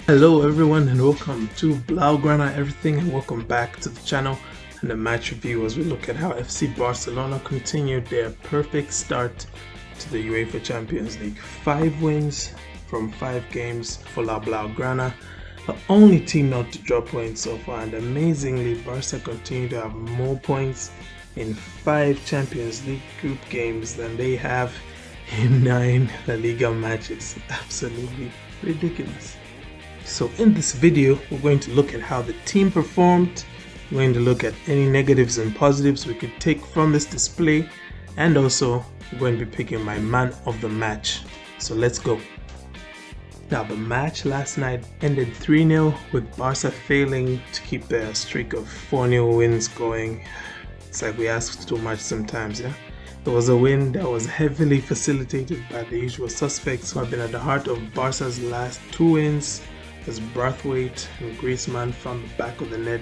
Hello everyone and welcome to Blaugrana everything, and welcome back to the channel and the match review as we look at how FC Barcelona continued their perfect start to the UEFA Champions League. 5 wins from 5 games for La Blaugrana, the only team not to drop points so far, and amazingly Barca continue to have more points in 5 Champions League group games than they have in 9 La Liga matches. Absolutely ridiculous. So in this video, we're going to look at how the team performed. We're going to look at any negatives and positives we could take from this display, and also we're going to be picking my man of the match. So let's go. Now the match last night ended 3-0 with Barca failing to keep their streak of 4-0 wins going. It's like we ask too much sometimes, yeah? It was a win that was heavily facilitated by the usual suspects who have been at the heart of Barca's last 2 wins, as Braithwaite and Griezmann found the back of the net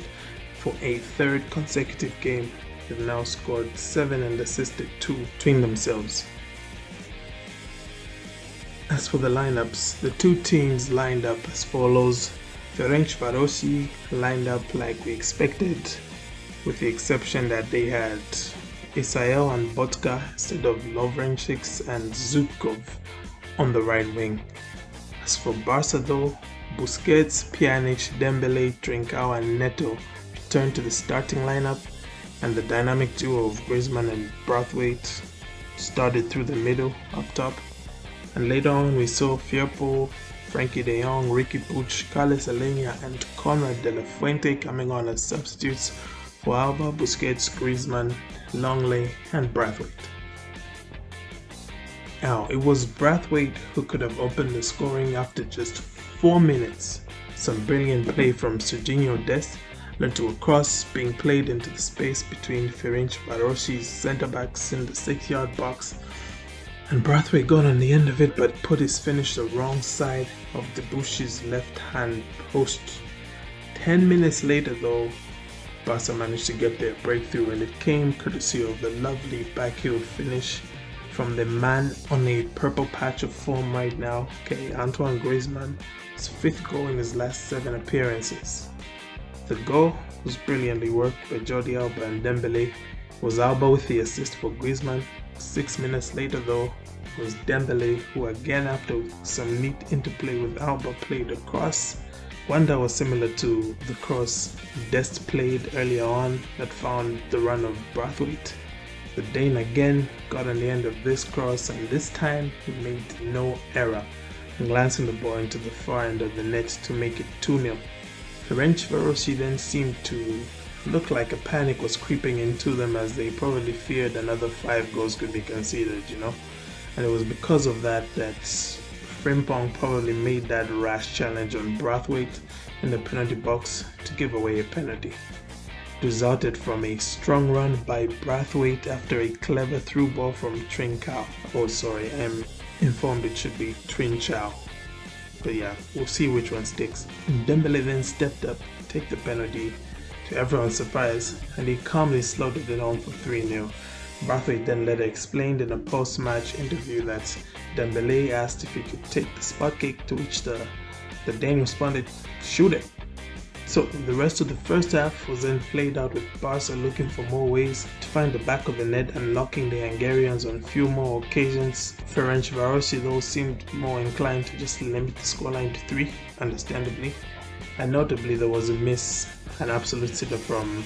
for a 3rd consecutive game. They've now scored 7 and assisted 2 between themselves. As for the lineups, the 2 teams lined up as follows. Ferencvarosi lined up like we expected, with the exception that they had UCL and Botka instead of Lovrencic and Zubkov on the right wing. As for Barca though, Busquets, Pjanic, Dembele, Trincao and Neto returned to the starting lineup, and the dynamic duo of Griezmann and Braithwaite started through the middle up top. And later on we saw Firpo, Frankie de Jong, Ricky Puig, Carles Alenia and Conrad de la Fuente coming on as substitutes for Alba, Busquets, Griezmann, Longley and Braithwaite. Now, it was Braithwaite who could have opened the scoring after just 4 minutes. Some brilliant play from Serginho Dest led to a cross being played into the space between Ferencvarosi's centre-backs in the 6-yard box, and Braithwaite got on the end of it but put his finish the wrong side of Debuchy's left-hand post. 10 minutes later though, Barca managed to get their breakthrough, and it came courtesy of the lovely backheel finish from the man on a purple patch of form right now, Antoine Griezmann, his 5th goal in his last 7 appearances. The goal was brilliantly worked by Jordi Alba and Dembele. It was Alba with the assist for Griezmann. 6 minutes later though, it was Dembele who again, after some neat interplay with Alba, played a cross, one that was similar to the cross Dest played earlier on that found the run of Braithwaite. The Dane again got on the end of this cross, and this time he made no error, glancing the ball into the far end of the net to make it 2-0. Ferencvarosi then seemed to look like a panic was creeping into them, as they probably feared another 5 goals could be conceded, and it was because of that Frimpong probably made that rash challenge on Braithwaite in the penalty box to give away a penalty. Resulted from a strong run by Braithwaite after a clever through ball from Trincao. Oh sorry, I'm informed it should be Trincao. But yeah, we'll see which one sticks. Dembele then stepped up to take the penalty, to everyone's surprise, and he calmly slaughtered it on for 3-0. Braithwaite then later explained in a post-match interview that Dembele asked if he could take the spot kick, to which the Dane responded, "Shoot it." So the rest of the first half was then played out with Barca looking for more ways to find the back of the net and knocking the Hungarians on a few more occasions. Ferencvarosi though seemed more inclined to just limit the scoreline to 3, understandably. And notably there was a miss, an absolute sitter from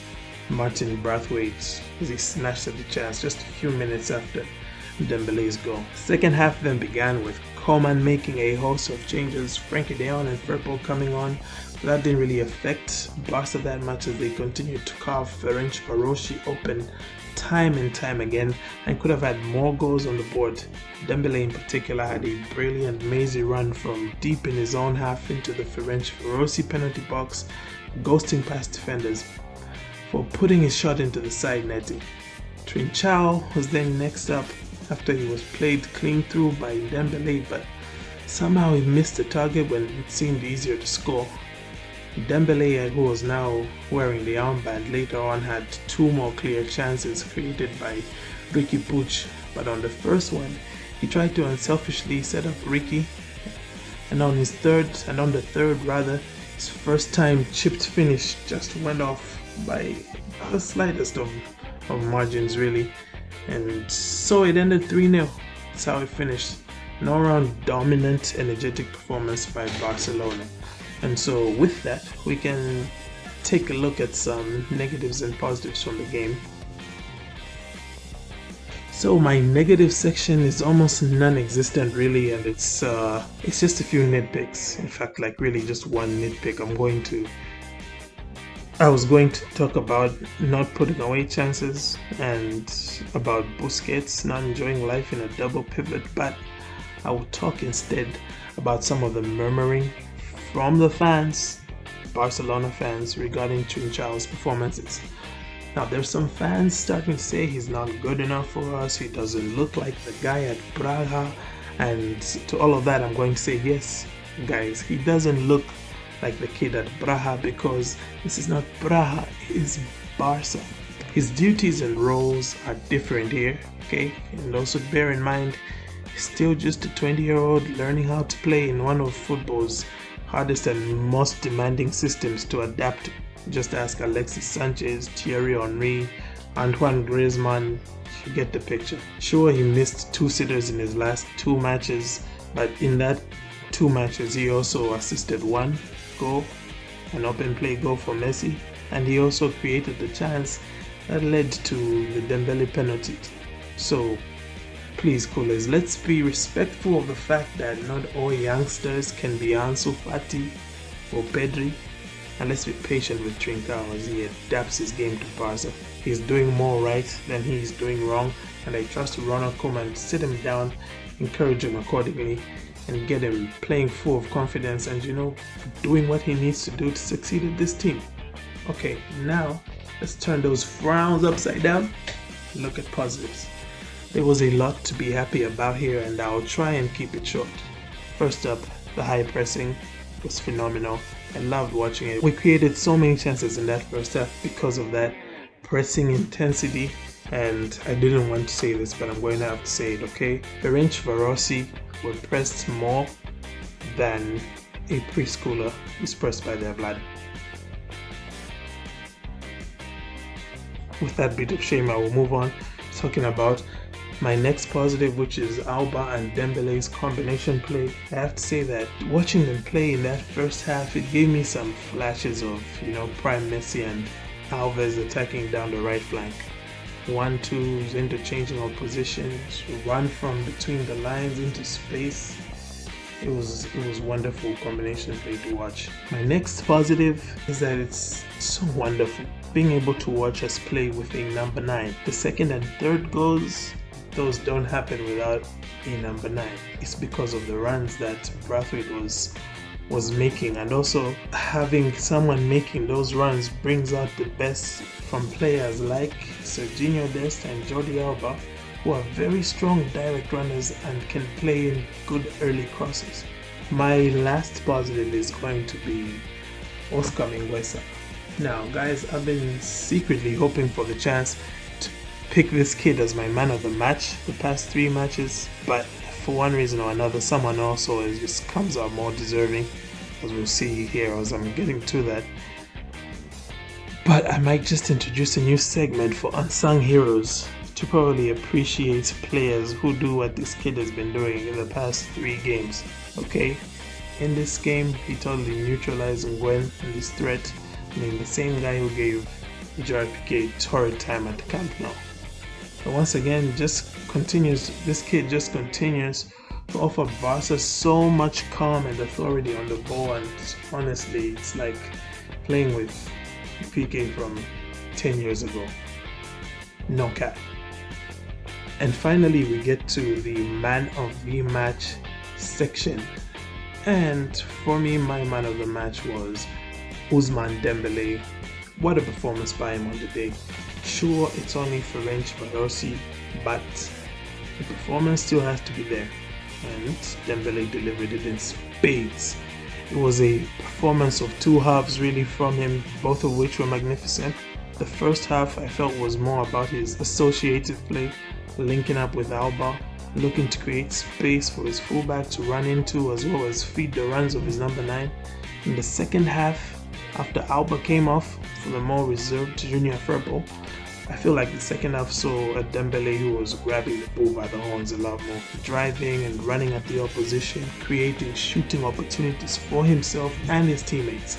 Martin Braithwaite, as he snatched at the chance just a few minutes after Dembele's goal. Second half then began with Coman making a host of changes, Frankie de Jong and Firpo coming on. That didn't really affect Barca that much, as they continued to carve Ferencvarosi open time and time again and could have had more goals on the board. Dembele in particular had a brilliant mazy run from deep in his own half into the Ferencvarosi penalty box, ghosting past defenders for putting his shot into the side netting. Trincao was then next up after he was played clean through by Dembele, but somehow he missed the target when it seemed easier to score. Dembele, who was now wearing the armband, later on had 2 more clear chances created by Ricky Puig, but on the first one he tried to unselfishly set up Ricky and on the third rather, his first time chipped finish just went off by the slightest of margins really, and so it ended 3-0. That's how it finished. An all-round dominant, energetic performance by Barcelona. And so with that, we can take a look at some negatives and positives from the game. So my negative section is almost non-existent really, and it's just a few nitpicks. In fact, like really just one nitpick. I was going to talk about not putting away chances and about Busquets not enjoying life in a double pivot, but I will talk instead about some of the murmuring from the fans, Barcelona fans, regarding Trincão's performances. Now, there's some fans starting to say he's not good enough for us, he doesn't look like the guy at Braga, and to all of that I'm going to say, yes guys, he doesn't look like the kid at Braga because this is not Braga, it's Barca. His duties and roles are different here, okay? And also bear in mind, he's still just a 20-year-old learning how to play in one of football's hardest and most demanding systems to adapt to. Just ask Alexis Sanchez, Thierry Henry, Antoine Griezmann, you get the picture. Sure, he missed 2 sitters in his last 2 matches, but in that 2 matches he also assisted 1 goal, an open play goal for Messi, and he also created the chance that led to the Dembele penalty. So please, coolers, let's be respectful of the fact that not all youngsters can be Ansu Fati or Pedri, and let's be patient with Trincão as he adapts his game to Barca. He's doing more right than he's doing wrong, and I trust Ronald Koeman to sit him down, encourage him accordingly, and get him playing full of confidence and, doing what he needs to do to succeed at this team. Okay, now let's turn those frowns upside down and look at positives. There was a lot to be happy about here, and I'll try and keep it short. First up, the high pressing was phenomenal. I loved watching it. We created so many chances in that first half because of that pressing intensity, and I didn't want to say this, but I'm going to have to say it, okay? Ferencvarosi were pressed more than a preschooler is pressed by their blood. With that bit of shame, I will move on talking about my next positive, which is Alba and Dembele's combination play. I have to say that watching them play in that first half, it gave me some flashes of, prime Messi and Alves attacking down the right flank. 1-2s, interchanging of positions, run from between the lines into space. It was wonderful combination play to watch. My next positive is that it's so wonderful being able to watch us play with a number 9. The second and third goals, those don't happen without a number 9. It's because of the runs that Braithwaite was making, and also having someone making those runs brings out the best from players like Serginho Dest and Jordi Alba, who are very strong direct runners and can play in good early crosses. My last positive is going to be Oscar Mingueza. Now guys, I've been secretly hoping for the chance to pick this kid as my man of the match the past 3 matches, but for one reason or another, someone also just comes out more deserving, as we'll see here as I'm getting to that. But I might just introduce a new segment for unsung heroes to probably appreciate players who do what this kid has been doing in the past 3 games. Okay, in this game he totally neutralized Nguyen and his threat. I mean, the same guy who gave Gerard Piqué torrid time at the Camp Nou. But once again, this kid just continues to offer Barca so much calm and authority on the ball, and honestly, it's like playing with Piqué from 10 years ago. No cap. And finally, we get to the man of the match section. And for me, my man of the match was Ousmane Dembele. What a performance by him on the day. Sure, it's only Ferencvarosi, but the performance still has to be there, and Dembele delivered it in spades. It was a performance of 2 halves really from him, both of which were magnificent. The first half I felt was more about his associative play, linking up with Alba, looking to create space for his fullback to run into as well as feed the runs of his number 9. In the second half, after Alba came off for the more reserved Junior Firpo, I feel like the second half saw a Dembele who was grabbing the ball by the horns a lot more, driving and running at the opposition, creating shooting opportunities for himself and his teammates.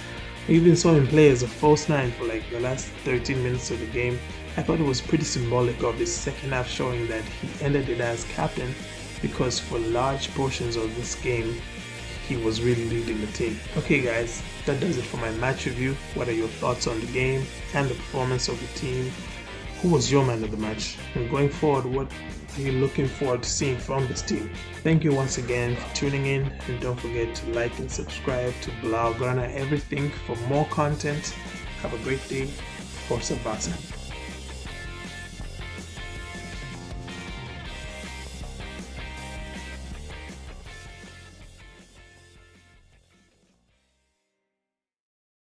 I even saw him play as a false 9 for like the last 13 minutes of the game. I thought it was pretty symbolic of his second half, showing that he ended it as captain, because for large portions of this game he was really leading the team. Okay guys, that does it for my match review. What are your thoughts on the game and the performance of the team? Who was your man of the match? And going forward, what are you looking forward to seeing from this team? Thank you once again for tuning in, and don't forget to like and subscribe to Blaugrana Everything for more content. Have a great day. Forza Barca.